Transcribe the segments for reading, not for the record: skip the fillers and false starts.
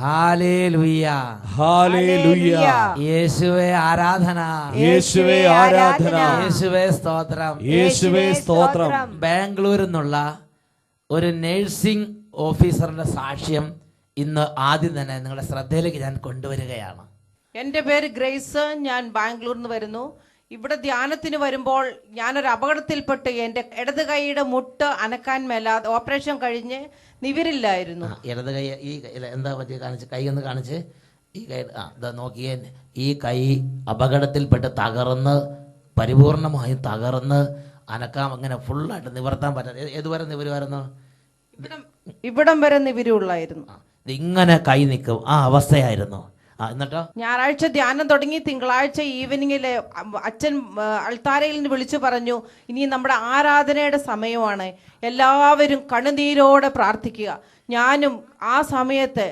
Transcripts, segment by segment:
Hallelujah, hallelujah. യേശുവേ ആരാധന, യേശുവേ ആരാധന, യേശുവേ സ്തോത്രം. യേശുവേ സ്തോത്രം. ബാംഗ്ലൂരിൽ നിന്നുള്ള ഒരു നഴ്സിംഗ് ഓഫീസറിന്റെ സാക്ഷ്യം ഇന്ന് ആദ്യം തന്നെ നിങ്ങളുടെ ശ്രദ്ധയിലേക്ക് ഞാൻ കൊണ്ടുവരികയാണ്. എൻ്റെ പേര് ഗ്രേസ്. ഞാൻ ബാംഗ്ലൂരിൽ നിന്ന് വരുന്നു. ഇവിടെ ധ്യാനത്തിന് വരുമ്പോൾ ഞാനൊരു അപകടത്തിൽപ്പെട്ട് എൻ്റെ ഇടത് കൈയുടെ മുട്ട് അനക്കാൻ മേലാതെ ഓപ്പറേഷൻ കഴിഞ്ഞ് നിവരില്ലായിരുന്നു. ഇടത് കൈ ഈ എന്താ പറ്റിയ കാണിച്ച് കൈ ഒന്ന് കാണിച്ച് ഈ കൈ ഇതാ നോക്കിയേ. ഈ കൈ അപകടത്തിൽപ്പെട്ട് തകർന്ന് പരിപൂർണമായും തകർന്ന് അനക്കാം അങ്ങനെ ഫുള്ളായിട്ട് നിവർത്താൻ പറ്റാതെ ഏതുവരെ നിവരുമായിരുന്നു? ഇവിടം വരെ നിവരുള്ളായിരുന്നു. ഇങ്ങനെ കൈ നിൽക്കും ആ അവസ്ഥയായിരുന്നു. എന്നിട്ടോ ഞായറാഴ്ച ധ്യാനം തുടങ്ങി. തിങ്കളാഴ്ച ഈവനിങ്ങില് അച്ഛൻ അൾത്താരയിൽ നിന്ന് വിളിച്ചു പറഞ്ഞു, ഇനി നമ്മുടെ ആരാധനയുടെ സമയമാണ്, എല്ലാവരും കണ്ണുനീരോടെ പ്രാർത്ഥിക്കുക. ഞാനും ആ സമയത്ത്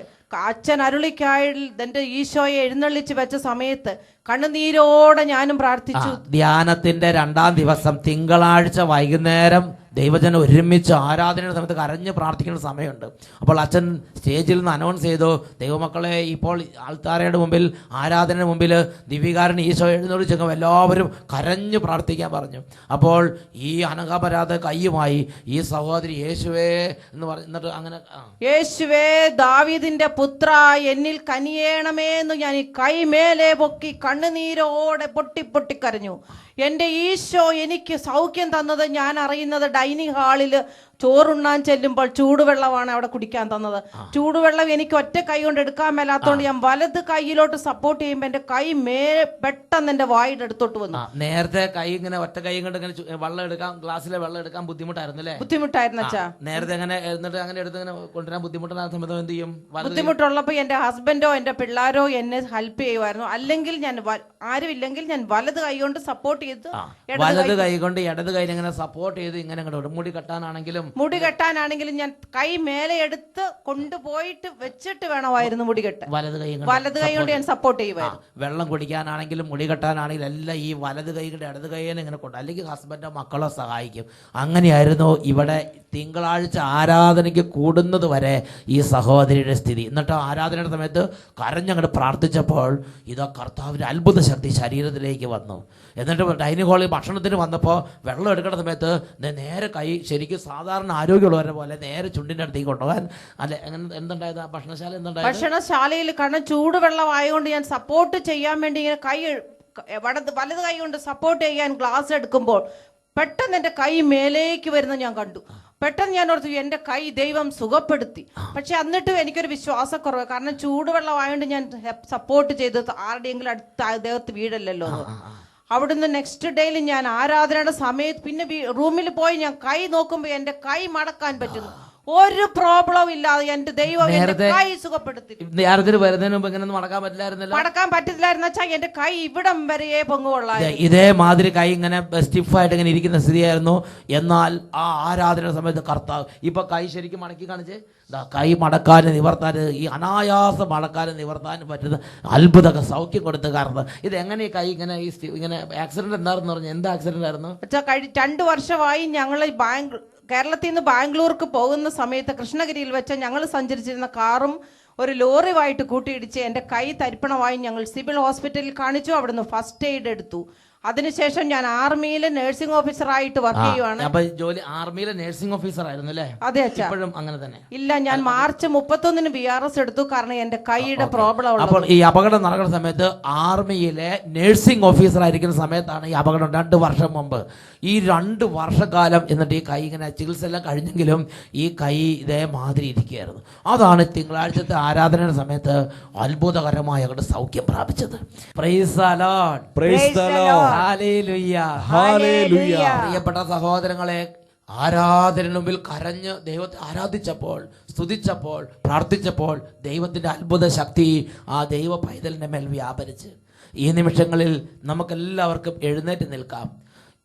അച്ഛൻ അരുളിക്കായിൽ എന്റെ ഈശോയെ എഴുന്നള്ളിച്ച് വെച്ച സമയത്ത് കണ്ണുനീരോടെ ഞാനും പ്രാർത്ഥിച്ചു. ധ്യാനത്തിന്റെ 2-ാം ദിവസം തിങ്കളാഴ്ച വൈകുന്നേരം ദൈവജനം ഒരുമിച്ച് ആരാധനയുടെ സമയത്ത് കരഞ്ഞ് പ്രാർത്ഥിക്കുന്ന സമയമുണ്ട്. അപ്പോൾ അച്ഛൻ സ്റ്റേജിൽ നിന്ന് അനൗൺസ് ചെയ്തു, ദൈവമക്കളെ ഇപ്പോൾ ആൾത്താരയുടെ മുമ്പിൽ ആരാധനയുടെ മുമ്പിൽ ദിവ്യകാരൻ ഈശോ എഴുന്നള്ളിച്ചെങ്കിൽ എല്ലാവരും കരഞ്ഞ് പ്രാർത്ഥിക്കാൻ പറഞ്ഞു. അപ്പോൾ ഈ അനഘാപരാധ കയ്യുമായി ഈ സഹോദരി യേശുവേ എന്ന് പറഞ്ഞിട്ട് അങ്ങനെ യേശുവേ ദാവീദിന്റെ പുത്ര എന്നിൽ കനിയേണമേ എന്ന് ഞാൻ ഈ കൈ മേലെ പൊക്കി കണ്ണുനീരോടെ പൊട്ടിപ്പൊട്ടിക്കരഞ്ഞു. എൻ്റെ ഈശോ എനിക്ക് സൗഖ്യം തന്നത് ഞാൻ അറിയുന്നത് ഡൈനിങ് ഹാളിൽ ചോറുണ്ണാൻ ചെല്ലുമ്പോൾ ചൂടുവെള്ളമാണ് അവിടെ കുടിക്കാൻ തന്നത്. ചൂടുവെള്ളം എനിക്ക് ഒറ്റ കൈ കൊണ്ട് എടുക്കാൻ മേലാത്തോണ്ട് ഞാൻ വലത് കൈയിലോട്ട് സപ്പോർട്ട് ചെയ്യുമ്പോൾ എൻ്റെ കൈ പെട്ടെന്ന് എൻ്റെ വായുടെ അടുത്തോട്ട് വന്നു. നേരത്തെ കൈ ഇങ്ങനെ ഒറ്റ കൈ കൊണ്ട് ഇങ്ങനെ വെള്ളം എടുക്കാൻ ഗ്ലാസ്സിലെ വെള്ളം എടുക്കാൻ ബുദ്ധിമുട്ടായിരുന്നു അല്ലേ? ബുദ്ധിമുട്ടായിരുന്നു അച്ഛാ. നേരത്തെ അങ്ങനെ എന്നിട്ട് അങ്ങനെ എടുത്ത് ഇങ്ങനെ കൊണ്ടുവരാൻ ബുദ്ധിമുട്ടുള്ള സമയത്ത് എന്ത് ചെയ്യും? ബുദ്ധിമുട്ടുള്ളപ്പോൾ എൻ്റെ ഹസ്ബൻഡോ എൻ്റെ പിള്ളേരോ എന്നെ ഹെൽപ്പ് ചെയ്യുമായിരുന്നു. അല്ലെങ്കിൽ ഞാൻ ആരും ഇല്ലെങ്കിൽ ഞാൻ വലത് കൈ കൊണ്ട് സപ്പോർട്ട് ചെയ്ത് വലത് കൈ കൊണ്ട് ഇടത് കൈ ഇങ്ങനെ സപ്പോർട്ട് ചെയ്ത് ഇങ്ങനെ മുടി കെട്ടാനാണെങ്കിലും ഞാൻ കൈ മേലെ എടുത്ത് കൊണ്ടുപോയിട്ട് വെച്ചിട്ട് വേണമായിരുന്നു മുടി കെട്ടാൻ. വലത് കൈ കൊണ്ട് ഞാൻ സപ്പോർട്ട് ചെയ്യുമായിരുന്നു. വെള്ളം കുടിക്കാനാണെങ്കിലും മുടി കെട്ടാനാണെങ്കിലും എല്ലാം ഈ വലത് കൈ കൊണ്ട് ഇടത് കൈയെ ഇങ്ങനെ കൊണ്ട്, അല്ലെങ്കിൽ ഹസ്ബൻഡോ മക്കളോ സഹായിക്കും. അങ്ങനെയായിരുന്നു ഇവിടെ തിങ്കളാഴ്ച ആരാധനയ്ക്ക് കൂടുന്നത് വരെ ഈ സഹോദരിയുടെ സ്ഥിതി. എന്നിട്ട് ആരാധനയുടെ സമയത്ത് കരഞ്ഞങ്ങോട്ട് പ്രാർത്ഥിച്ചപ്പോൾ ഇതാ കർത്താവിൻ്റെ അത്ഭുത ശക്തി ശരീരത്തിലേക്ക് വന്നു. എന്നിട്ട് ഡൈനിങ് ഹാളിൽ ഭക്ഷണത്തിന് വന്നപ്പോൾ വെള്ളം എടുക്കുന്ന സമയത്ത് നേരെ കൈ ശരിക്കും സാധാരണ ആരോഗ്യമുള്ളവരെ പോലെ നേരെ ചുണ്ടിൻ്റെ അടുത്തേക്ക് കൊണ്ടുപോകാൻ അല്ലെ അങ്ങനെ എന്തുണ്ടായത്? ഭക്ഷണശാല എന്തുണ്ടായത്? ഭക്ഷണശാലയിൽ കാരണം ചൂടുവെള്ളം ആയതുകൊണ്ട് ഞാൻ സപ്പോർട്ട് ചെയ്യാൻ വേണ്ടി ഇങ്ങനെ കൈ വലത് കൈ കൊണ്ട് സപ്പോർട്ട് ചെയ്യാൻ ഗ്ലാസ് എടുക്കുമ്പോൾ പെട്ടെന്ന് എൻ്റെ കൈ മേലേക്ക് വരുന്ന ഞാൻ കണ്ടു. പെട്ടെന്ന് ഞാൻ ഓർത്തു എൻ്റെ കൈ ദൈവം സുഖപ്പെടുത്തി. പക്ഷെ എന്നിട്ടും എനിക്കൊരു വിശ്വാസക്കുറവ്, കാരണം ചൂടുവെള്ളം ആയതുകൊണ്ട് ഞാൻ സപ്പോർട്ട് ചെയ്ത് ആരുടെയെങ്കിലും അടുത്ത് ദേഹത്ത് വീഴല്ലോ. അവിടുന്ന് നെക്സ്റ്റ് ഡേയിൽ ഞാൻ ആരാധനയുടെ സമയത്ത് പിന്നെ റൂമിൽ പോയി ഞാൻ കൈ നോക്കുമ്പോൾ എൻ്റെ കൈ മടക്കാൻ പറ്റുന്നു. ഒരു പ്രോബ്ലം ഇല്ലാതെ എന്റെ ദൈവം എന്റെ കൈ സുഖപ്പെടുത്തി. വരുന്നതിന് മുമ്പ് ഇങ്ങനെ മടക്കാൻ പറ്റില്ലായിരുന്നല്ലോ. മടക്കാൻ പറ്റില്ലായിരുന്നു വെച്ചാൽ എന്റെ കൈ ഇവിടം വരെയേ പൊങ്ങുകൊള്ളായിരുന്നു. ഇതേമാതിരി കൈ ഇങ്ങനെ സ്റ്റിഫായിട്ട് ഇങ്ങനെ ഇരിക്കുന്ന സ്ഥിതിയായിരുന്നു. എന്നാൽ ആ ആരാധന സമയത്ത് കർത്താവ് ഇപ്പൊ കൈ ശരിക്കും മടക്കി കാണിച്ച് കൈ മടക്കാനും നിവർത്താനും ഈ അനായാസം മടക്കാനും നിവർത്താനും പറ്റുന്ന അത്ഭുത സൗഖ്യം കൊടുത്ത കാരണം. ഇത് എങ്ങനെ കൈ ഇങ്ങനെ ഇങ്ങനെ ആക്സിഡന്റ് എന്താണെന്ന് പറഞ്ഞു? എന്ത് ആക്സിഡന്റ് ആയിരുന്നു? 2 വർഷമായി ഞങ്ങൾ കേരളത്തിൽ നിന്ന് ബാംഗ്ലൂർക്ക് പോകുന്ന സമയത്ത് കൃഷ്ണഗിരിയിൽ വെച്ച് ഞങ്ങൾ സഞ്ചരിച്ചിരുന്ന കാറും ഒരു ലോറിയുമായിട്ട് കൂട്ടിയിടിച്ച് എൻ്റെ കൈ തരിപ്പണമായി ഞങ്ങൾ സിവിൽ ഹോസ്പിറ്റലിൽ കാണിച്ചു. അവിടുന്ന് ഫസ്റ്റ് എയ്ഡ് എടുത്തു. അതിനുശേഷം ഞാൻ ആർമിയിലെ നഴ്സിംഗ് ഓഫീസറായിട്ട് വർക്ക് ചെയ്യുവാണ്. ആർമിയിലെ നഴ്സിംഗ് ഓഫീസർ ആയിരുന്നു അല്ലേ? അതെ അച്ഛാ. അങ്ങനെ തന്നെ ഇല്ല, ഞാൻ മാർച്ച് 31 BRS എടുത്തു, കാരണം എന്റെ കൈയുടെ പ്രോബ്ലം. അപ്പോൾ ഈ അപകടം നടക്കുന്ന സമയത്ത് ആർമിയിലെ നഴ്സിംഗ് ഓഫീസർ ആയിരിക്കുന്ന സമയത്താണ് ഈ അപകടം. 2 വർഷം മുമ്പ്. ഈ 2 വർഷക്കാലം എന്നിട്ട് ഈ കൈ ഇങ്ങനെ ചികിത്സ എല്ലാം കഴിഞ്ഞെങ്കിലും ഈ കൈ ഇതേമാതിരി ഇരിക്കുകയായിരുന്നു. അതാണ് തിങ്കളാഴ്ചത്തെ ആരാധനയുടെ സമയത്ത് അത്ഭുതകരമായ സൗഖ്യം പ്രാപിച്ചത്. Price the Lord, praise the Lord, ഹല്ലേലൂയ, ഹല്ലേലൂയ. പ്രിയപ്പെട്ട സഹോദരങ്ങളെ, ആരാധനയുടെ മുമ്പിൽ കരഞ്ഞ് ദൈവത്തെ ആരാധിച്ചപ്പോൾ, സ്തുതിച്ചപ്പോൾ, പ്രാർത്ഥിച്ചപ്പോൾ ദൈവത്തിൻ്റെ അത്ഭുത ശക്തി ആ ദൈവ പൈതലിൻ്റെ മേൽ വ്യാപരിച്ച് ഈ നിമിഷങ്ങളിൽ നമുക്കെല്ലാവർക്കും എഴുന്നേറ്റ് നിൽക്കാം.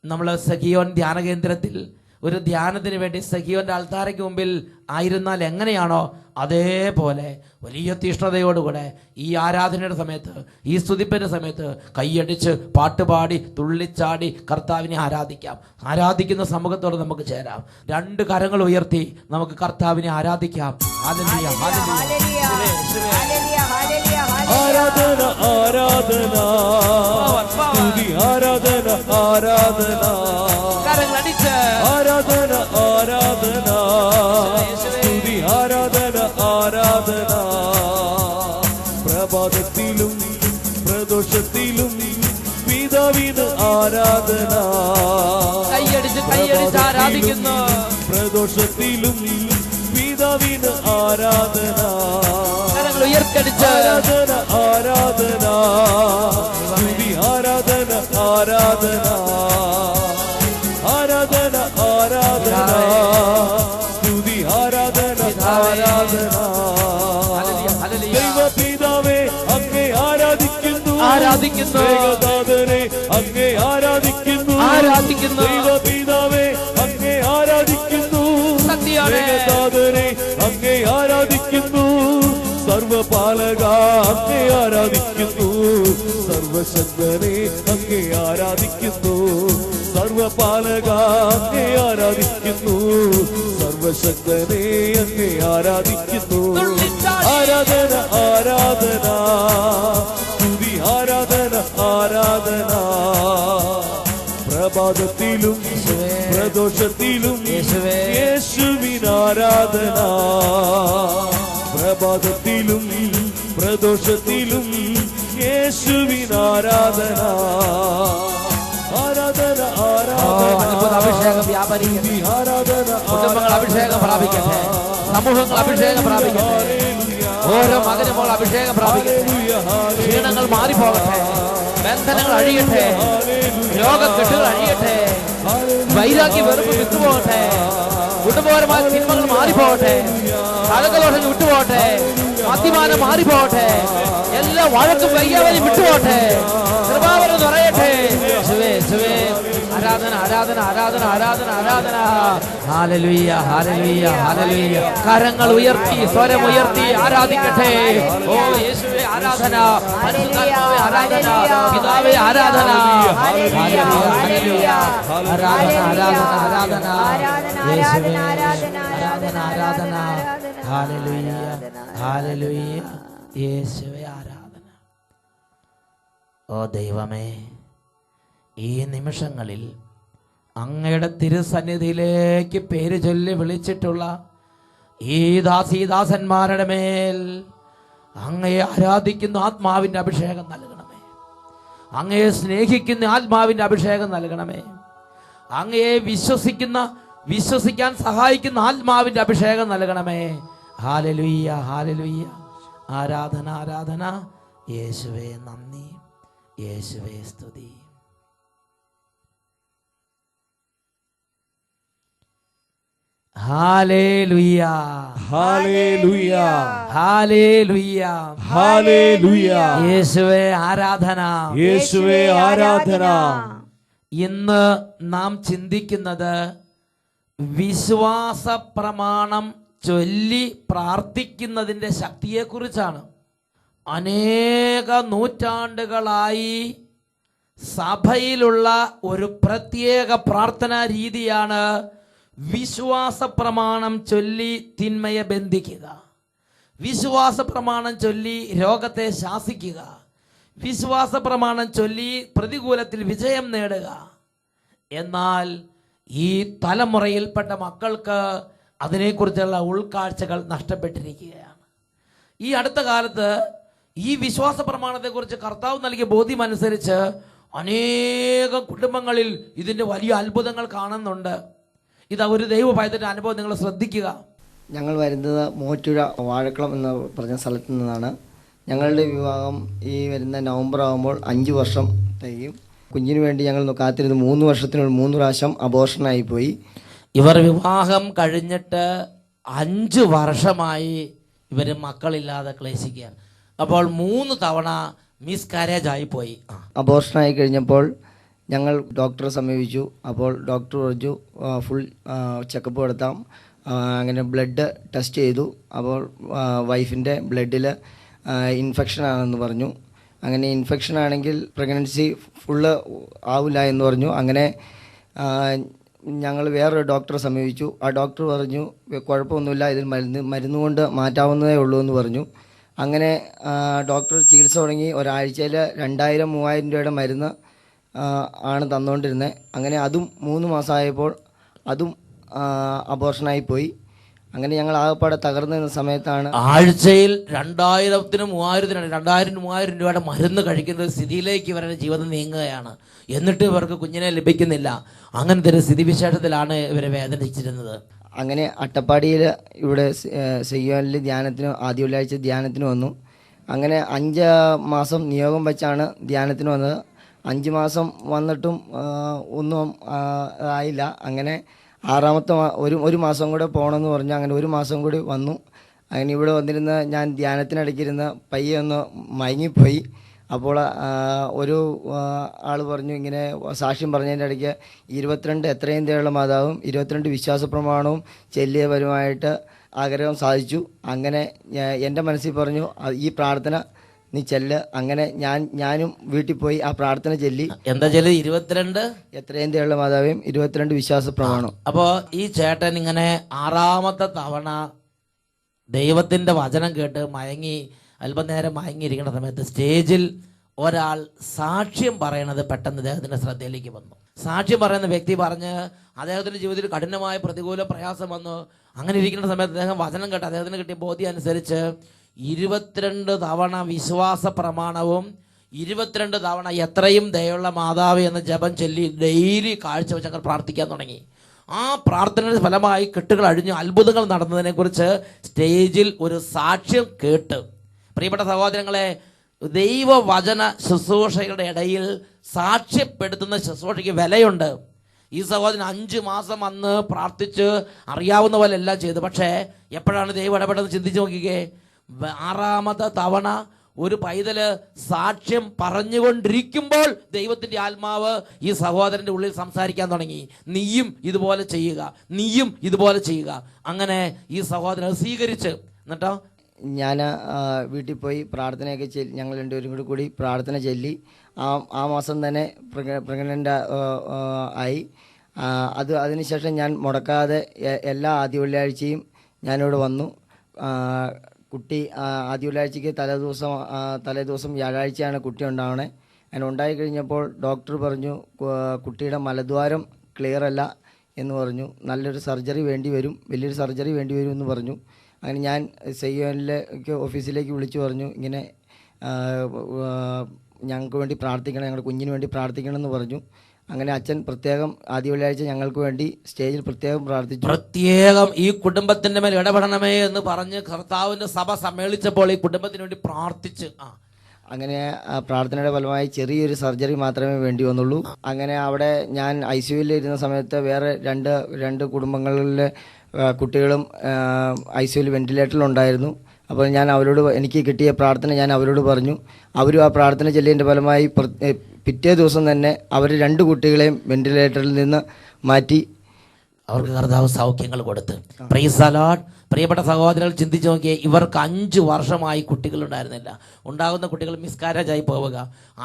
നമ്മൾ സഖിയോൻ ധ്യാന കേന്ദ്രത്തിൽ ഒരു ധ്യാനത്തിന് വേണ്ടി സഖിയോന്റെ അൾത്താരയ്ക്ക് മുമ്പിൽ ആയിരുന്നാൽ എങ്ങനെയാണോ അതേപോലെ വലിയ തീഷ്ണതയോടുകൂടെ ഈ ആരാധനയുടെ സമയത്ത്, ഈ സ്തുതിപ്പിന്റെ സമയത്ത് കൈയടിച്ച് പാട്ടുപാടി തുള്ളിച്ചാടി കർത്താവിനെ ആരാധിക്കാം. ആരാധിക്കുന്ന സമൂഹത്തോട് നമുക്ക് ചേരാം. 2 കരങ്ങൾ ഉയർത്തി നമുക്ക് കർത്താവിനെ ആരാധിക്കാം. Hallelujah, hallelujah. ആരാധന ആരാധന സ്തുതി ആരാധന ആരാധന കരങ്ങളടിച്ച് ആരാധന ആരാധന സ്തുതി ആരാധന ആരാധന പ്രഭാതത്തിലും പ്രദോഷത്തിലും പിതാവിന് ആരാധന കൈയടിച്ച് കൈയടിച്ച് ആരാധിക്കുന്നു. പ്രദോഷത്തിലും പിതാവിന് ആരാധന കരങ്ങൾ ഉയർത്തടിച്ച് ആരാധന ആരാധന സ്തുതി ആരാധന ആരാധന ആരാധന ആരാധന സ്തുതി ആരാധന ആരാധന ദൈവപിതാവേ അങ്ങേ ആരാധിക്കുന്നു ആരാധിക്കുന്നു. ദൈവനാഥനെ അങ്ങേ ആരാധിക്കുന്നു ആരാധിക്കുന്നു. ദൈവപിതാവേ അങ്ങേ ആരാധിക്കുന്നു സത്യമാണ്. ദൈവനാഥനെ അങ്ങേ ആരാധിക്കുന്നു സർവപാലക അങ്ങേ ആരാധിക്കുന്നു സർവശക്തനെ അങ്ങേ ആരാധിക്കുന്നു സർവപാലക അങ്ങേ ആരാധിക്കുന്നു സർവശക്തനെ അങ്ങേ ആരാധിക്കുന്നു ആരാധന ആരാധന സ്തുതി ആരാധന ആരാധന പ്രഭാതത്തിലും പ്രദോഷത്തിലും യേശുവിന് ആരാധന പ്രഭാതത്തിലും പ്രദോഷത്തിലും യേശുവിന് ആരാധന ആരാധന അത്ഭുത അഭിഷേകം വ്യാപരിക്കട്ടെ. ആരാധന കുടുംബങ്ങൾ അഭിഷേകം പ്രാപിക്കട്ടെ. സമൂഹങ്ങൾ അഭിഷേകം പ്രാപിക്കട്ടെ. ഓരോ മകനുമ്പോൾ അഭിഷേകം പ്രാപിക്കട്ടെ. ക്ഷീണങ്ങൾ മാറിപ്പോകട്ടെ. ബന്ധനങ്ങൾ അഴിയട്ടെ. രോഗക്കെട്ടുകൾ അഴിയട്ടെ. വൈരാഗ്യ വെറുപ്പ് വിട്ടുപോകട്ടെ. കുടുംബപരമായ തിന്മകൾ മാറിപ്പോകട്ടെ. കലകദോഷങ്ങൾ വിട്ടുപോകട്ടെ. മദ്യപാനം മാറിപ്പോകട്ടെ. എല്ലാ വഴക്കും വയ്യാവലി വിട്ടുപോകട്ടെ. കൃപാവരം നിറയട്ടെ. ശിവേ ശിവേ ആരാധന ആരാധന ആരാധന ആരാധന ആരാധന. ഹല്ലേലൂയ ഹല്ലേലൂയ ഹല്ലേലൂയ. കരങ്ങൾ ഉയർത്തി സ്വരം ഉയർത്തി ആരാധിക്കട്ടെ. ഓ യേശുവേ ആരാധന, പരിശുദ്ധാത്മാവേ ആരാധന, പിതാവേ ആരാധന. ഹല്ലേലൂയ ഹല്ലേലൂയ. ആരാധന ആരാധന ആരാധന. യേശുവേ ആരാധന ആരാധന. ഹല്ലേലൂയ ഹല്ലേലൂയ. യേശുവേ ആരാധന. ഓ ദൈവമേ, ഈ നിമിഷങ്ങളിൽ അങ്ങയുടെ തിരുസന്നിധിയിലേക്ക് പേര് ചൊല്ലി വിളിച്ചിട്ടുള്ള ഈ ദാസീദാസന്മാരുടെ മേൽ അങ്ങയെ ആരാധിക്കുന്ന ആത്മാവിൻ്റെ അഭിഷേകം നൽകണമേ. അങ്ങയെ സ്നേഹിക്കുന്ന ആത്മാവിൻ്റെ അഭിഷേകം നൽകണമേ. അങ്ങയെ വിശ്വസിക്കാൻ സഹായിക്കുന്ന ആത്മാവിൻ്റെ അഭിഷേകം നൽകണമേ. Hallelujah hallelujah. ആരാധന ആരാധന. യേശുവേ നന്ദി, യേശുവേ സ്തുതി. ഹല്ലേലൂയ ഹല്ലേലൂയ ഹല്ലേലൂയ ഹല്ലേലൂയ. യേശുവേ ആരാധന, യേശുവേ ആരാധന. ഇന്ന് നാം ചിന്തിക്കുന്നത് വിശ്വാസ പ്രമാണം ചൊല്ലി പ്രാർത്ഥിക്കുന്നതിൻ്റെ ശക്തിയെക്കുറിച്ചാണ്. അനേക നൂറ്റാണ്ടുകളായി സഭയിലുള്ള ഒരു പ്രത്യേക പ്രാർത്ഥനാ രീതിയാണ് വിശ്വാസ പ്രമാണം ചൊല്ലി തിന്മയെ ബന്ധിക്കുക, വിശ്വാസ പ്രമാണം ചൊല്ലി രോഗത്തെ ശാസിക്കുക, വിശ്വാസ പ്രമാണം ചൊല്ലി പ്രതികൂലത്തിൽ വിജയം നേടുക. എന്നാൽ ഈ തലമുറയിൽപ്പെട്ട മക്കൾക്ക് അതിനെക്കുറിച്ചുള്ള ഉൾക്കാഴ്ചകൾ നഷ്ടപ്പെട്ടിരിക്കുകയാണ്. ഈ അടുത്ത കാലത്ത് ഈ വിശ്വാസ പ്രമാണത്തെക്കുറിച്ച് കർത്താവ് നൽകിയ ബോധ്യമനുസരിച്ച് അനേകം കുടുംബങ്ങളിൽ ഇതിൻ്റെ വലിയ അത്ഭുതങ്ങൾ കാണുന്നുണ്ട്. ഇതാ ഒരു ദൈവ പൈതൃക അനുഭവം നിങ്ങൾ ശ്രദ്ധിക്കുക. ഞങ്ങൾ വരുന്നത് മൂറ്റുഴ വാഴക്കുളം എന്ന് പറഞ്ഞ സ്ഥലത്തു നിന്നാണ്. ഞങ്ങളുടെ വിവാഹം ഈ വരുന്ന നവംബർ ആകുമ്പോൾ 5 വർഷം തികയും. കുഞ്ഞിന് വേണ്ടി ഞങ്ങൾ കാത്തിരുന്ന് 3 വർഷത്തിനുള്ളിൽ 3 പ്രാവശ്യം അബോർഷനായി പോയി. ഇവർ വിവാഹം കഴിഞ്ഞിട്ട് 5 വർഷമായി ഇവർ മക്കളില്ലാതെ ക്ലേശിക്കുകയാണ്. അപ്പോൾ 3 തവണ മിസ്കാരേജ് ആയി പോയി. അബോർഷനായി കഴിഞ്ഞപ്പോൾ ഞങ്ങൾ ഡോക്ടറെ സമീപിച്ചു. അപ്പോൾ ഡോക്ടർ പറഞ്ഞു ഫുൾ ചെക്കപ്പ് നടത്താം. അങ്ങനെ ബ്ലഡ് ടെസ്റ്റ് ചെയ്തു. അപ്പോൾ വൈഫിൻ്റെ ബ്ലഡിൽ ഇൻഫെക്ഷനാണെന്ന് പറഞ്ഞു. അങ്ങനെ ഇൻഫെക്ഷൻ ആണെങ്കിൽ പ്രഗ്നൻസി ഫുള്ള് ആവില്ല എന്ന് പറഞ്ഞു. അങ്ങനെ ഞങ്ങൾ വേറൊരു ഡോക്ടറെ സമീപിച്ചു. ആ ഡോക്ടർ പറഞ്ഞു കുഴപ്പമൊന്നുമില്ല, ഇതിൽ മരുന്ന് കൊണ്ട് മാറ്റാവുന്നതേ ഉള്ളൂ എന്ന് പറഞ്ഞു. അങ്ങനെ ഡോക്ടർ ചികിത്സ തുടങ്ങി. ഒരാഴ്ചയിൽ 2000-3000 രൂപയുടെ മരുന്ന് ആണ് തന്നുകൊണ്ടിരുന്നത്. അങ്ങനെ അതും 3 മാസമായപ്പോൾ അതും അബോർഷനായി പോയി. അങ്ങനെ ഞങ്ങൾ ആകെപ്പാടെ തകർന്നു നിന്ന സമയത്താണ് ആഴ്ചയിൽ 2000-3000 രൂപയുടെ മരുന്ന് കഴിക്കുന്ന ഒരു സ്ഥിതിയിലേക്ക് ഇവരുടെ ജീവിതം നീങ്ങുകയാണ്. എന്നിട്ട് ഇവർക്ക് കുഞ്ഞിനെ ലഭിക്കുന്നില്ല. അങ്ങനത്തെ ഒരു സ്ഥിതിവിശേഷത്തിലാണ് ഇവരെ വേദനിച്ചിരുന്നത്. അങ്ങനെ അട്ടപ്പാടിയിൽ ഇവിടെ സെയ്യോനിൽ ധ്യാനത്തിന് ആദ്യ വെള്ളിയാഴ്ച ധ്യാനത്തിന് വന്നു. അങ്ങനെ 5 മാസം നിയോഗം വെച്ചാണ് ധ്യാനത്തിന് വന്നത്. 5 മാസം വന്നിട്ടും ഒന്നും ആയില്ല. അങ്ങനെ 6ാമത്തെ ഒരു മാസം കൂടെ പോകണമെന്ന് പറഞ്ഞു. അങ്ങനെ 1 മാസം കൂടി വന്നു. അങ്ങനെ ഇവിടെ വന്നിരുന്ന് ഞാൻ ധ്യാനത്തിനിടയ്ക്കിരുന്ന് പയ്യെ ഒന്ന് മയങ്ങിപ്പോയി. അപ്പോൾ ഒരു ആൾ പറഞ്ഞു, ഇങ്ങനെ സാക്ഷ്യം പറഞ്ഞതിൻ്റെ ഇടയ്ക്ക് 22 എത്രയും ദയുള്ള മാതാവും 22 വിശ്വാസ പ്രമാണവും ചെല്ലിയവരുമായിട്ട് ആഗ്രഹം സാധിച്ചു. അങ്ങനെ എൻ്റെ മനസ്സിൽ പറഞ്ഞു ഈ പ്രാർത്ഥന നീ ചെല്ല്. അങ്ങനെ ഞാനും വീട്ടിൽ പോയി ആ പ്രാർത്ഥന ചൊല്ലി. എന്താ ചെല്ലി? 22 എത്രയും ദയുള്ള മാതാവും 22 വിശ്വാസ പ്രമാണം. അപ്പോൾ ഈ ചേട്ടൻ ഇങ്ങനെ 6ാമത്തെ തവണ ദൈവത്തിൻ്റെ വചനം കേട്ട് മയങ്ങി അല്പനേരം മയങ്ങിയിരിക്കുന്ന സമയത്ത് സ്റ്റേജിൽ ഒരാൾ സാക്ഷ്യം പറയണത് പെട്ടെന്ന് അദ്ദേഹത്തിൻ്റെ ശ്രദ്ധയിലേക്ക് വന്നു. സാക്ഷ്യം പറയുന്ന വ്യക്തി പറഞ്ഞ് അദ്ദേഹത്തിൻ്റെ ജീവിതത്തിൽ കഠിനമായ പ്രതികൂല പ്രയാസം വന്നു. അങ്ങനെ ഇരിക്കുന്ന സമയത്ത് അദ്ദേഹം വചനം കേട്ട് അദ്ദേഹത്തിന് കിട്ടിയ ബോധ്യം അനുസരിച്ച് 22 തവണ വിശ്വാസ പ്രമാണവും 22 തവണ എത്രയും ദയുള്ള മാതാവ് എന്ന ജപം ചൊല്ലി ഡെയിലി കാഴ്ച വെച്ച് അങ്ങനെ പ്രാർത്ഥിക്കാൻ തുടങ്ങി. ആ പ്രാർത്ഥനയുടെ ഫലമായി കെട്ടുകൾ അഴിഞ്ഞ് അത്ഭുതങ്ങൾ നടന്നതിനെക്കുറിച്ച് സ്റ്റേജിൽ ഒരു സാക്ഷ്യം കേട്ട്, പ്രിയപ്പെട്ട സഹോദരങ്ങളെ, ദൈവവചന ശുശ്രൂഷകളുടെ ഇടയിൽ സാക്ഷ്യപ്പെടുത്തുന്ന ശുശ്രൂഷയ്ക്ക് വിലയുണ്ട്. ഈ സഹോദരൻ 5 മാസം അന്ന് പ്രാർത്ഥിച്ച് അറിയാവുന്ന പോലെ എല്ലാം ചെയ്തു. പക്ഷേ എപ്പോഴാണ് ദൈവം ഇടപെടുന്നത് ചിന്തിച്ച് നോക്കിക്കേ. 6ാമത്തെ തവണ ഒരു പൈതല് സാക്ഷ്യം പറഞ്ഞുകൊണ്ടിരിക്കുമ്പോൾ ദൈവത്തിൻ്റെ ആത്മാവ് ഈ സഹോദരൻ്റെ ഉള്ളിൽ സംസാരിക്കാൻ തുടങ്ങി. നീയും ഇതുപോലെ ചെയ്യുക, നീയും ഇതുപോലെ ചെയ്യുക. അങ്ങനെ ഈ സഹോദരൻ സ്വീകരിച്ച് എന്നിട്ടോ ഞാൻ വീട്ടിൽ പോയി പ്രാർത്ഥനയൊക്കെ ഞങ്ങൾ രണ്ടുപേരും കൂടി പ്രാർത്ഥന ചൊല്ലി. ആ മാസം തന്നെ പ്രഗ്നൻ്റ് ആയി. അതിനുശേഷം ഞാൻ മുടക്കാതെ എല്ലാ ആദ്യ വെള്ളിയാഴ്ചയും ഞാനിവിടെ വന്നു. കുട്ടി ആദ്യ വെള്ളിയാഴ്ചയ്ക്ക് തലേദിവസം വ്യാഴാഴ്ചയാണ് കുട്ടി ഉണ്ടാവണേ. അങ്ങനെ ഉണ്ടായിക്കഴിഞ്ഞപ്പോൾ ഡോക്ടർ പറഞ്ഞു കുട്ടിയുടെ മലദ്വാരം ക്ലിയർ അല്ല എന്ന് പറഞ്ഞു. നല്ലൊരു സർജറി വേണ്ടി വരും, വലിയൊരു സർജറി വേണ്ടി വരും എന്ന് പറഞ്ഞു. അങ്ങനെ ഞാൻ സെയ്യോനിലേക്ക് ഓഫീസിലേക്ക് വിളിച്ചു പറഞ്ഞു, ഇങ്ങനെ ഞങ്ങൾക്ക് വേണ്ടി പ്രാർത്ഥിക്കണം, ഞങ്ങളുടെ കുഞ്ഞിന് വേണ്ടി പ്രാർത്ഥിക്കണം എന്ന് പറഞ്ഞു. അങ്ങനെ അച്ഛൻ പ്രത്യേകം ആദ്യ വെള്ളിയാഴ്ച ഞങ്ങൾക്ക് വേണ്ടി സ്റ്റേജിൽ പ്രത്യേകം പ്രാർത്ഥിച്ചു. പ്രത്യേകം ഈ കുടുംബത്തിന്റെ മേൽ ഇടപെടണമേ എന്ന് പറഞ്ഞ് കർത്താവിന്റെ സഭ സമ്മേളിച്ചപ്പോൾ ഈ കുടുംബത്തിന് വേണ്ടി പ്രാർത്ഥിച്ച് അങ്ങനെ പ്രാർത്ഥനയുടെ ഫലമായി ചെറിയൊരു സർജറി മാത്രമേ വേണ്ടി വന്നുള്ളൂ. അങ്ങനെ അവിടെ ഞാൻ ICUവിൽ ഇരുന്ന സമയത്ത് വേറെ രണ്ട് കുടുംബങ്ങളിലെ കുട്ടികളും ICUവിൽ വെന്റിലേറ്ററിലുണ്ടായിരുന്നു. അപ്പോൾ ഞാൻ അവരോട് എനിക്ക് കിട്ടിയ പ്രാർത്ഥന ഞാൻ അവരോട് പറഞ്ഞു. അവരും ആ പ്രാർത്ഥന ചൊല്ലിയതിൻ്റെ ഫലമായി പിറ്റേ ദിവസം തന്നെ അവർ 2 കുട്ടികളെയും വെന്റിലേറ്ററിൽ നിന്ന് മാറ്റി അവർക്ക് കർത്താവ് സൗഖ്യങ്ങൾ കൊടുത്ത്. Price the Lord. പ്രിയപ്പെട്ട സഹോദരങ്ങൾ ചിന്തിച്ച് നോക്കിയേ, ഇവർക്ക് 5 വർഷമായി കുട്ടികളുണ്ടായിരുന്നില്ല. ഉണ്ടാകുന്ന കുട്ടികൾ മിസ്കാരേജായി പോവുക.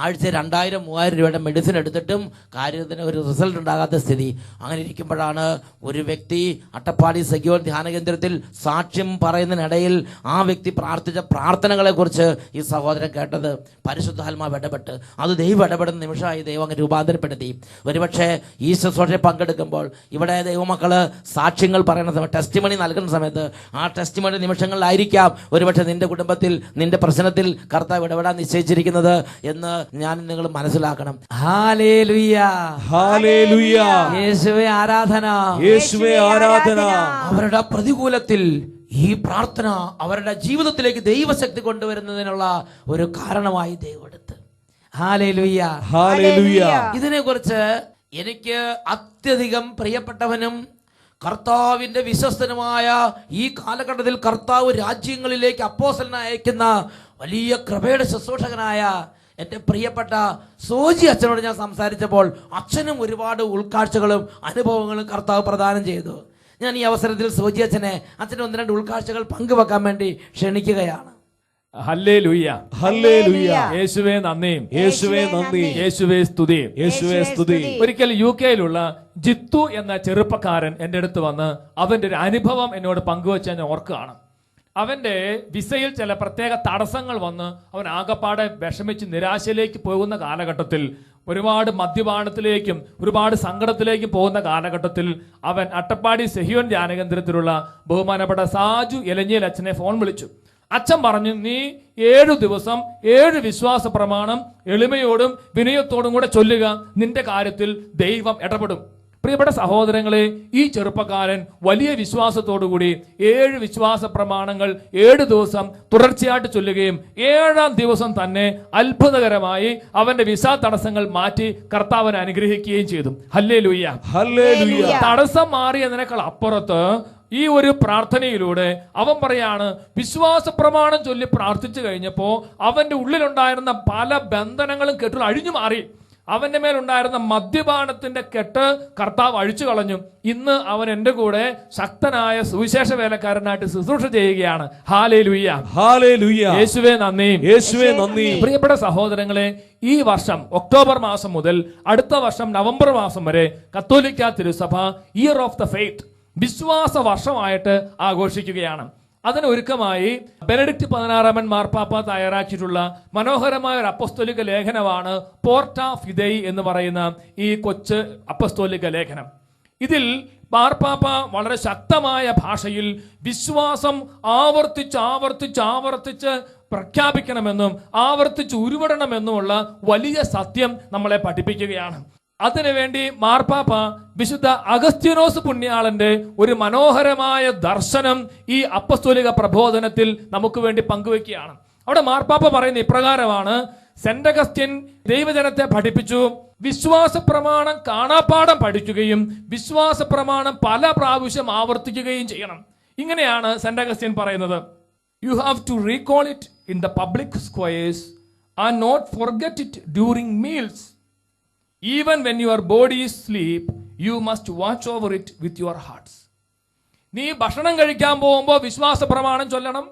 ആഴ്ച 2000-3000 രൂപയുടെ മെഡിസിൻ എടുത്തിട്ടും കാര്യത്തിന് ഒരു റിസൾട്ട് ഉണ്ടാകാത്ത സ്ഥിതി. അങ്ങനെ ഇരിക്കുമ്പോഴാണ് ഒരു വ്യക്തി അട്ടപ്പാടി സെഗ്യോൻ ധ്യാന കേന്ദ്രത്തിൽ സാക്ഷ്യം പറയുന്നതിനിടയിൽ ആ വ്യക്തി പ്രാർത്ഥിച്ച പ്രാർത്ഥനകളെക്കുറിച്ച് ഈ സഹോദരൻ കേട്ടത്. പരിശുദ്ധാത്മാവ് ഇടപെട്ട് അത് ദൈവം ഇടപെടുന്ന നിമിഷമായി ദൈവം അങ്ങ് രൂപാന്തരപ്പെടുത്തി. ഒരുപക്ഷെ ഈ ശുശ്രൂഷയെ പങ്കെടുക്കുമ്പോൾ ഇവിടെ ദൈവമക്കള് സാക്ഷ്യങ്ങൾ പറയുന്ന സമയത്ത്, ടെസ്റ്റിമണി നൽകുന്ന സമയത്ത്, ആ ടെസ്റ്റിമണി നിമിഷങ്ങളിലായിരിക്കാം ഒരുപക്ഷെ നിന്റെ കുടുംബത്തിൽ നിന്റെ പ്രശ്നത്തിൽ കർത്താവ് ഇടപെടാൻ നിശ്ചയിച്ചിരിക്കുന്നത് എന്ന് ഞാൻ നിങ്ങൾ മനസ്സിലാക്കണം. ഹല്ലേലൂയ, ഹല്ലേലൂയ, യേശുവേ ആരാധന, യേശുവേ ആരാധന. അവരുടെ പ്രതികൂലത്തിൽ ഈ പ്രാർത്ഥന അവരുടെ ജീവിതത്തിലേക്ക് ദൈവശക്തി കൊണ്ടുവരുന്നതിനുള്ള ഒരു കാരണമായി ദൈവം എടുത്ത്. Hallelujah, hallelujah. ഇതിനെക്കുറിച്ച് എനിക്ക് അത്യധികം പ്രിയപ്പെട്ടവനും കർത്താവിന്റെ വിശ്വസ്തനുമായ ഈ കാലഘട്ടത്തിൽ കർത്താവ് രാജ്യങ്ങളിലേക്ക് അപ്പോസ്തലനെ അയക്കുന്ന വലിയ കൃപയുടെ ശുശ്രൂഷകനായ എൻ്റെ പ്രിയപ്പെട്ട സോജി അച്ഛനോട് ഞാൻ സംസാരിച്ചപ്പോൾ അച്ഛനും ഒരുപാട് ഉൾക്കാഴ്ചകളും അനുഭവങ്ങളും കർത്താവ് പ്രദാനം ചെയ്തു. ഞാൻ ഈ അവസരത്തിൽ സോജി അച്ഛനെ അച്ഛൻ്റെ 1-2 ഉൾക്കാഴ്ചകൾ പങ്കുവെക്കാൻ വേണ്ടി ക്ഷണിക്കുകയാണ്. Hallelujah, hallelujah. യേശുവേ നന്ദി, യേശുവേ നന്ദി, യേശുവേ സ്തുതി, യേശുവേ സ്തുതി. ഒരിക്കൽ UK-യിലുള്ള ജിത്തു എന്ന ചെറുപ്പക്കാരൻ എൻ്റെ അടുത്ത് വന്ന് അവന്റെ ഒരു അനുഭവം എന്നോട് പങ്കുവെച്ച് ഞാൻ ഓർക്കുകയാണ്. അവന്റെ വിസയിൽ ചില പ്രത്യേക തടസ്സങ്ങൾ വന്ന് അവൻ ആകപ്പാടെ വിഷമിച്ച് നിരാശയിലേക്ക് പോകുന്ന കാലഘട്ടത്തിൽ, ഒരുപാട് മദ്യപാനത്തിലേക്കും ഒരുപാട് സങ്കടത്തിലേക്കും പോകുന്ന കാലഘട്ടത്തിൽ അവൻ അട്ടപ്പാടി സെഹിയോൻ ധ്യാനകേന്ദ്രത്തിലുള്ള ബഹുമാനപ്പെട്ട സാജു എലഞ്ഞിയിൽ അച്ഛനെ ഫോൺ വിളിച്ചു. അച്ഛൻ പറഞ്ഞു, നീ 7 ദിവസം 7 വിശ്വാസ പ്രമാണം എളിമയോടും വിനയത്തോടും കൂടെ ചൊല്ലുക, നിന്റെ കാര്യത്തിൽ ദൈവം ഇടപെടും. പ്രിയപ്പെട്ട സഹോദരങ്ങളെ, ഈ ചെറുപ്പക്കാരൻ വലിയ വിശ്വാസത്തോടുകൂടി 7 വിശ്വാസ പ്രമാണങ്ങൾ 7 ദിവസം തുടർച്ചയായിട്ട് ചൊല്ലുകയും 7-ാം ദിവസം തന്നെ അത്ഭുതകരമായി അവന്റെ വിസ തടസ്സങ്ങൾ മാറ്റി കർത്താവിനെ അനുഗ്രഹിക്കുകയും ചെയ്തു. Hallelujah, hallelujah. തടസ്സം മാറിയതിനേക്കാൾ അപ്പുറത്ത് ഈ ഒരു പ്രാർത്ഥനയിലൂടെ അവൻ പറയാണ്, വിശ്വാസ പ്രമാണം ചൊല്ലി പ്രാർത്ഥിച്ചു കഴിഞ്ഞപ്പോ അവന്റെ ഉള്ളിലുണ്ടായിരുന്ന പല ബന്ധനങ്ങളും കെട്ടുകൾ അഴിഞ്ഞു മാറി. അവന്റെ മേലുണ്ടായിരുന്ന മദ്യപാനത്തിന്റെ കെട്ട് കർത്താവ് അഴിച്ചു കളഞ്ഞു. ഇന്ന് അവൻ എന്റെ കൂടെ ശക്തനായ സുവിശേഷ വേലക്കാരനായിട്ട് ശുശ്രൂഷ ചെയ്യുകയാണ്. Hallelujah, hallelujah. യേശുവേ നന്ദി, യേശുവേ നന്ദി. പ്രിയപ്പെട്ട സഹോദരങ്ങളെ, ഈ വർഷം ഒക്ടോബർ മാസം മുതൽ അടുത്ത വർഷം നവംബർ മാസം വരെ കത്തോലിക്ക തിരുസഭ ഇയർ ഓഫ് ദ ഫെയ്ത്ത്, വിശ്വാസ വർഷമായിട്ട് ആഘോഷിക്കുകയാണ്. അതിന് ഒരുക്കമായി ബെനഡിക്ട് 16 മാർപ്പാപ്പ തയ്യാറാക്കിയിട്ടുള്ള മനോഹരമായ ഒരു അപ്പസ്തോലിക ലേഖനമാണ് പോർട്ട ഫിദൈ എന്ന് പറയുന്ന ഈ കൊച്ചു അപ്പസ്തോലിക ലേഖനം. ഇതിൽ മാർപ്പാപ്പ വളരെ ശക്തമായ ഭാഷയിൽ വിശ്വാസം ആവർത്തിച്ച് പ്രഖ്യാപിക്കണമെന്നും ആവർത്തിച്ച് ഉരുവിടണമെന്നുമുള്ള വലിയ സത്യം നമ്മളെ പഠിപ്പിക്കുകയാണ്. അതിനുവേണ്ടി മാർപ്പാപ്പ വിശുദ്ധ അഗസ്ത്യാനോസ് പുണ്യാളന്റെ ഒരു മനോഹരമായ ദർശനം ഈ അപ്പസ്തോലിക പ്രബോധനത്തിൽ നമുക്ക് വേണ്ടി പങ്കുവെക്കുകയാണ്. അവിടെ മാർപ്പാപ്പ പറയുന്ന ഇപ്രകാരമാണ്: സെന്റ് അഗസ്ത്യൻ ദൈവജനത്തെ പഠിപ്പിച്ചു, വിശ്വാസ പ്രമാണം കാണാപ്പാഠം പഠിക്കുകയും വിശ്വാസ പ്രമാണം പല പ്രാവശ്യം ആവർത്തിക്കുകയും ചെയ്യണം. ഇങ്ങനെയാണ് സെന്റ് അഗസ്ത്യൻ പറയുന്നത്: you have to recall it in the public squares and not forget it during meals. Even when your body is asleep, you must watch over it with your hearts. നീ ഭക്ഷണം കഴിക്കാൻ പോകുമ്പോൾ വിശ്വാസ പ്രമാണം ചൊല്ലണം.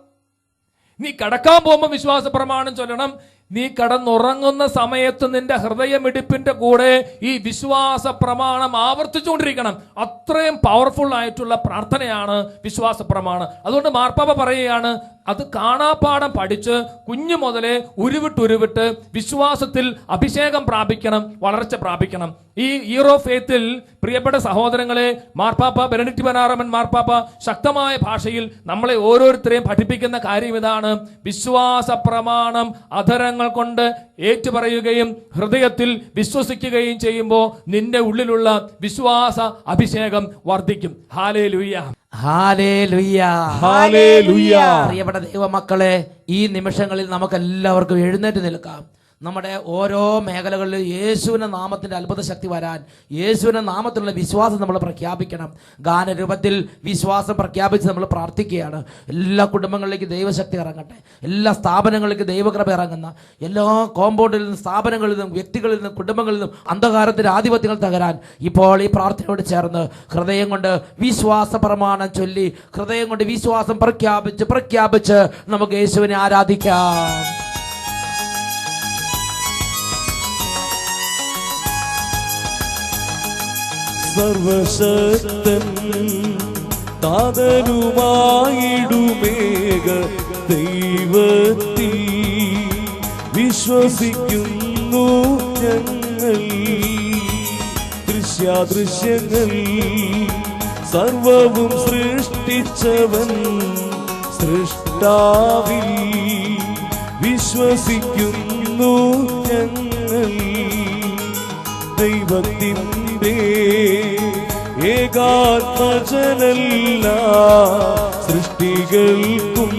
നീ കിടക്കാൻ പോകുമ്പോൾ വിശ്വാസ പ്രമാണം ചൊല്ലണം. നീ കിടന്നുറങ്ങുന്ന സമയത്ത് നിന്റെ ഹൃദയമിടിപ്പിന്റെ കൂടെ ഈ വിശ്വാസ പ്രമാണം ആവർത്തിച്ചുകൊണ്ടിരിക്കണം. അത്രയും പവർഫുൾ ആയിട്ടുള്ള പ്രാർത്ഥനയാണ് വിശ്വാസ പ്രമാണം. അതുകൊണ്ട് മാർപ്പാപ്പ പറയുകയാണ്, അത് കാണാപ്പാഠം പഠിച്ച് കുഞ്ഞു മുതലേ ഉരുവിട്ട് വിശ്വാസത്തിൽ അഭിഷേകം പ്രാപിക്കണം, വളർച്ച പ്രാപിക്കണം. ഈ ഇയർ ഓഫ് ഫെയ്ത്തിൽ പ്രിയപ്പെട്ട സഹോദരങ്ങളെ, മാർപ്പാപ്പ ബെനഡിക്ട് 16 മാർപ്പാപ്പ ശക്തമായ ഭാഷയിൽ നമ്മളെ ഓരോരുത്തരെയും പഠിപ്പിക്കുന്ന കാര്യം ഇതാണ്: വിശ്വാസ പ്രമാണം അധരങ്ങൾ കൊണ്ട് ഏറ്റുപറയുകയും ഹൃദയത്തിൽ വിശ്വസിക്കുകയും ചെയ്യുമ്പോൾ നിന്റെ ഉള്ളിലുള്ള വിശ്വാസ അഭിഷേകം വർദ്ധിക്കും. ഹല്ലേലൂയ, ഹല്ലേലൂയ, ഹല്ലേലൂയ. പ്രിയപ്പെട്ട ദൈവമക്കളെ, ഈ നിമിഷങ്ങളിൽ നമുക്ക് എല്ലാവർക്കും എഴുന്നേറ്റ് നിൽക്കാം. നമ്മുടെ ഓരോ മേഖലകളിലും യേശുവിൻ്റെ നാമത്തിൻ്റെ അത്ഭുത ശക്തി വരാൻ യേശുവിൻ്റെ നാമത്തിലുള്ള വിശ്വാസം നമ്മൾ പ്രഖ്യാപിക്കണം. ഗാനരൂപത്തിൽ വിശ്വാസം പ്രഖ്യാപിച്ച് നമ്മൾ പ്രാർത്ഥിക്കുകയാണ്. എല്ലാ കുടുംബങ്ങളിലേക്ക് ദൈവശക്തി ഇറങ്ങട്ടെ. എല്ലാ സ്ഥാപനങ്ങളിലേക്ക് ദൈവകൃപ ഇറങ്ങുന്ന എല്ലാ കോമ്പൗണ്ടിൽ നിന്നും സ്ഥാപനങ്ങളിൽ നിന്നും വ്യക്തികളിൽ നിന്നും കുടുംബങ്ങളിൽ നിന്നും അന്ധകാരത്തിൻ്റെ ആധിപത്യങ്ങൾ തകരാൻ ഇപ്പോൾ ഈ പ്രാർത്ഥനയോട് ചേർന്ന് ഹൃദയം കൊണ്ട് വിശ്വാസ പ്രമാണം ചൊല്ലി ഹൃദയം കൊണ്ട് വിശ്വാസം പ്രഖ്യാപിച്ച് നമുക്ക് യേശുവിനെ ആരാധിക്കാം. സർവശക്തൻ താതനുമായിടുമേക ദൈവത്തിൽ വിശ്വസിക്കുന്നു ഞങ്ങൾ. ദൃശ്യാദൃശ്യങ്ങൾ സർവവും സൃഷ്ടിച്ചവൻ സൃഷ്ടാവിൽ വിശ്വസിക്കുന്നു ഞങ്ങൾ. ദൈവത്തിൻ്റെ ഏകാത്മജനല്ലാ സൃഷ്ടികൾക്കും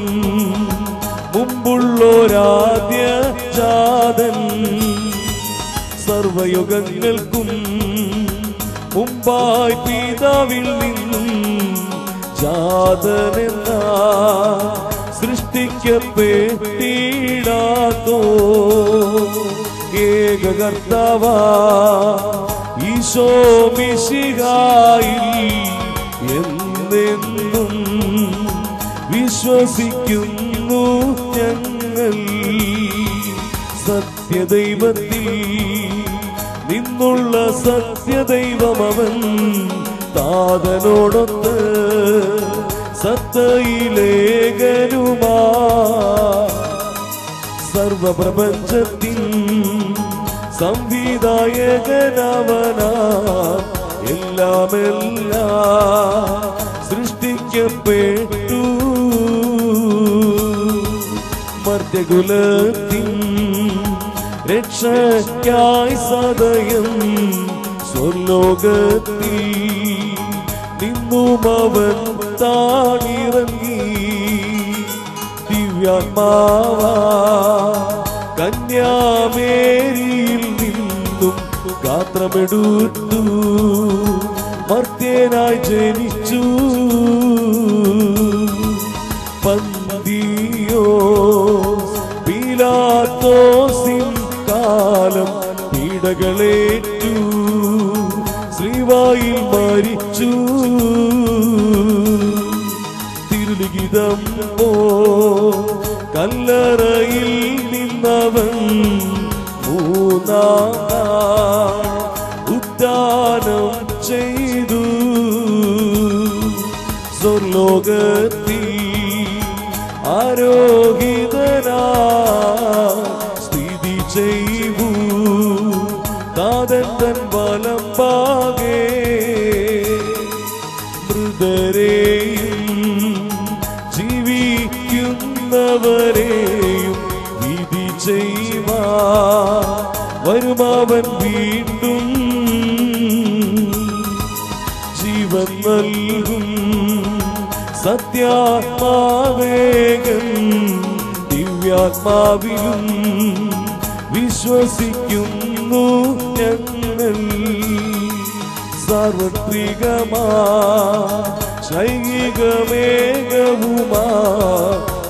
മുമ്പുള്ളോരാദ്യ ജാതൻ, സർവയുഗങ്ങൾക്കും മുമ്പായി പിതാവിൽ നിന്നും ജാതനെന്ന സൃഷ്ടിക്കപ്പെട്ടിടാത്തോ കർത്താവാ ഈശോ മിശിഹായിൽ എന്നെന്നും വിശ്വസിക്കുന്നു ഞങ്ങൾ. സത്യദൈവത്തിൽ നിന്നുള്ള സത്യദൈവമവൻ താതനോടൊത്ത് സത്തയിലേകനുമാ സർവപ്രപഞ്ചത്തിൻ സംവിധായകനവനാ എല്ലാമെല്ലാം സൃഷ്ടിക്കപ്പെട്ടു മർത്യകുലത്തിൻ രക്ഷയ്ക്കായി സദയം സ്വർലോകത്തിൽ നിന്നുമവൻ താണിറങ്ങി ദിവ്യാത്മാവാ കന്യാമേരിയിൽ നിന്നും ഗാത്രമെടുത്തു മർത്യനായി ജനിച്ചു. പന്തിയോ പീലാത്തോസിൻ കാലം പീഡകളേറ്റു ശ്രീവായിൽ മരിച്ചു. തിരുലിഖിതം പോ കല്ലറയിൽ നിന്നവൻ മൂന്നാം ഉദ്ധാനം ചെയ്തു. സ്വർലോകത്തിൽ ആരോഹിതനാ സ്ഥിതി ചെയ്യൂ താതൻ തൻ വലം പാകെ. മൃതരെയും ജീവിക്കുന്നവരെയും വിധി ചെയ്യുവാ വരുമവൻ വീണ്ടും. ജീവൻ നൽകും സത്യാത്മാവേകൻ ദിവ്യാത്മാവിലും വിശ്വസിക്കുന്നു ഞങ്ങൾ. സാർവത്രികമാ ശൈകികമേകവുമാ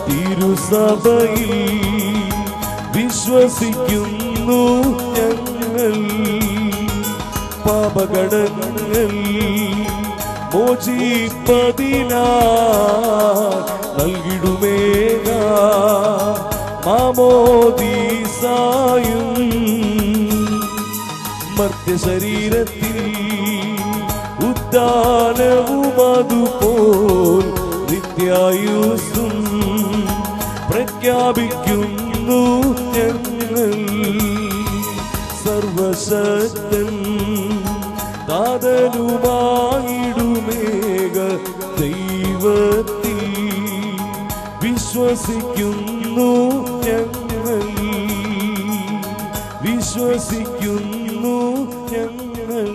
തിരുസഭയിൽ വിശ്വസിക്കുന്നു ഞങ്ങൾ. പാപകടങ്ങൾ മോചിപ്പതിനാ നൽകിടുമേക മാമോദീസായും മർത്യശരീരത്തിൽ ഉദ്ധാനവും അതുപോൽ നിത്യായുസ്സും പ്രഖ്യാപിക്കുന്നു ഞങ്ങൾ. സർവശക്തൻ താതനുമായിടുമേക ദൈവത്തിൽ വിശ്വസിക്കുന്നു ഞങ്ങൾ. വിശ്വസിക്കുന്നു ഞങ്ങൾ.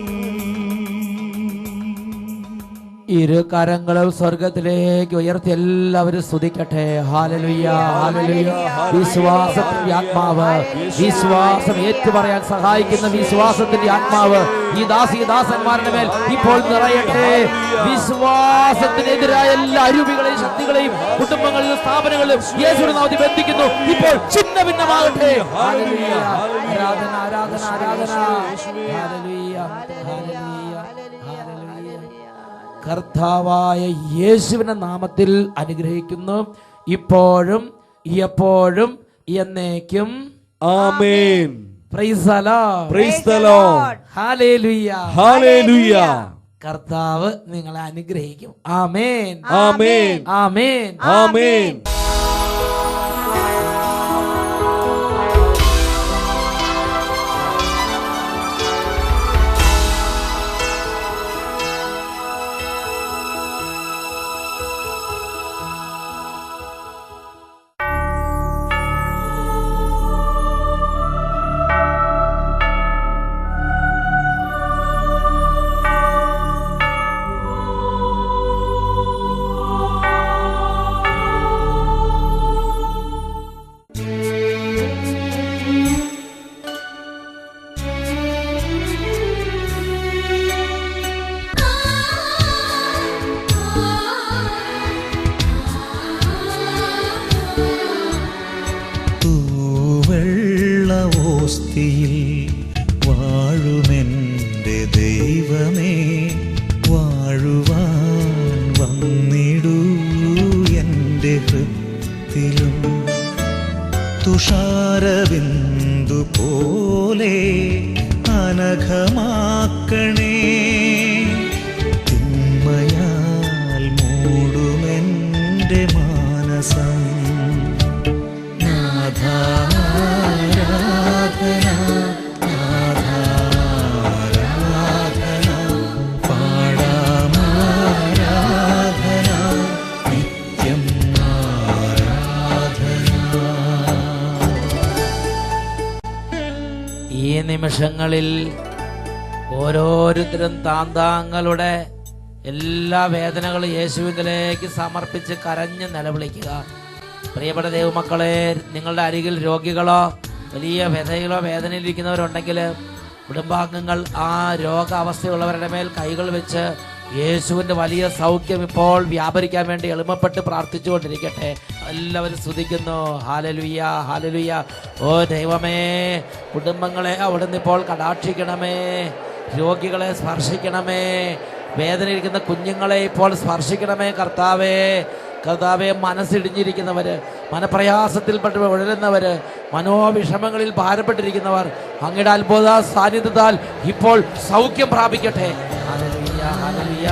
ഇരു കരങ്ങളും സ്വർഗത്തിലേക്ക് ഉയർത്തി എല്ലാവരും സ്തുതിക്കട്ടെ. ഹല്ലേലൂയ, ഹല്ലേലൂയ. വിശ്വാസത്തിന്റെ ആത്മാവ്, വിശ്വാസം ഏറ്റുപറയാൻ സഹായിക്കുന്ന വിശ്വാസത്തിന്റെ ആത്മാവ് ഈ ദാസന്മാരുടെ മേൽ ഇപ്പോൾ നിറയട്ടെ. വിശ്വാസത്തിനെതിരായ എല്ലാ അരൂപികളെയും ശക്തികളെയും കുടുംബങ്ങളിലും സ്ഥാപനങ്ങളിലും യേശുവിന്റെ നാമത്തിൽ ബന്ധിക്കുന്നു. ഇപ്പോൾ ഛിന്ന ഭിന്നമാകട്ടെ. ഹല്ലേലൂയ. ആരാധന, ആരാധന, ആരാധന. ഹല്ലേലൂയ, ഹല്ലേലൂയ, ഹല്ലേലൂയ. കർത്താവായ യേശുവിന്റെ നാമത്തിൽ അനുഗ്രഹിക്കുന്നു, ഇപ്പോഴും എപ്പോഴും എന്നേക്കും. ആമേൻ. Praise the Lord. Praise the Lord. ഹല്ലേലൂയ, ഹല്ലേലൂയ. കർത്താവ് നിങ്ങളെ അനുഗ്രഹിക്കും. ആമേൻ, ആമേൻ, ആമേൻ, ആമേൻ. ഹൃദയത്തിലും തുഷാരബിന്ദു പോലെ അനഘമാക്കണേ. തിന്മയാൽ മൂടുമെൻ്റെ മാനസം. നാഥാരാധന നാഥാരാധന പാടാമാരാധന നിത്യം ആരാധന. ഈ നിമിഷങ്ങളിൽ ഓരോരുത്തരും താന്താങ്ങളുടെ എല്ലാ വേദനകളും യേശുവിലേക്ക് സമർപ്പിച്ച് കരഞ്ഞ് നിലവിളിക്കുക. പ്രിയപ്പെട്ട ദൈവമക്കളെ, നിങ്ങളുടെ അരികിൽ രോഗികളോ വലിയ വ്യഥയിലോ വേദനയിലിരിക്കുന്നവരുണ്ടെങ്കിൽ കുടുംബാംഗങ്ങൾ ആ രോഗാവസ്ഥയുള്ളവരുടെ മേൽ കൈകൾ വെച്ച് യേശുവിൻ്റെ വലിയ സൗഖ്യം ഇപ്പോൾ വ്യാപരിക്കാൻ വേണ്ടി എളിമപ്പെട്ട് പ്രാർത്ഥിച്ചുകൊണ്ടിരിക്കട്ടെ. എല്ലാവരും സ്തുതിക്കുന്നു. Hallelujah, hallelujah. ഓ ദൈവമേ, കുടുംബങ്ങളെ അവിടുന്ന് ഇപ്പോൾ കടാക്ഷിക്കണമേ, രോഗികളെ സ്പർശിക്കണമേ, വേദനയിരിക്കുന്ന കുഞ്ഞുങ്ങളെ ഇപ്പോൾ സ്പർശിക്കണമേ കർത്താവേ. കർത്താവെ, മനസ്സിടിഞ്ഞിരിക്കുന്നവർ, മനപ്രയാസത്തിൽപ്പെട്ട് ഉഴലുന്നവർ, മനോവിഷമങ്ങളിൽ ഭാരപ്പെട്ടിരിക്കുന്നവർ അങ്ങയുടെ അത്ഭുത സാന്നിധ്യത്താൽ ഇപ്പോൾ സൗഖ്യം പ്രാപിക്കട്ടെ. Hallelujah, hallelujah.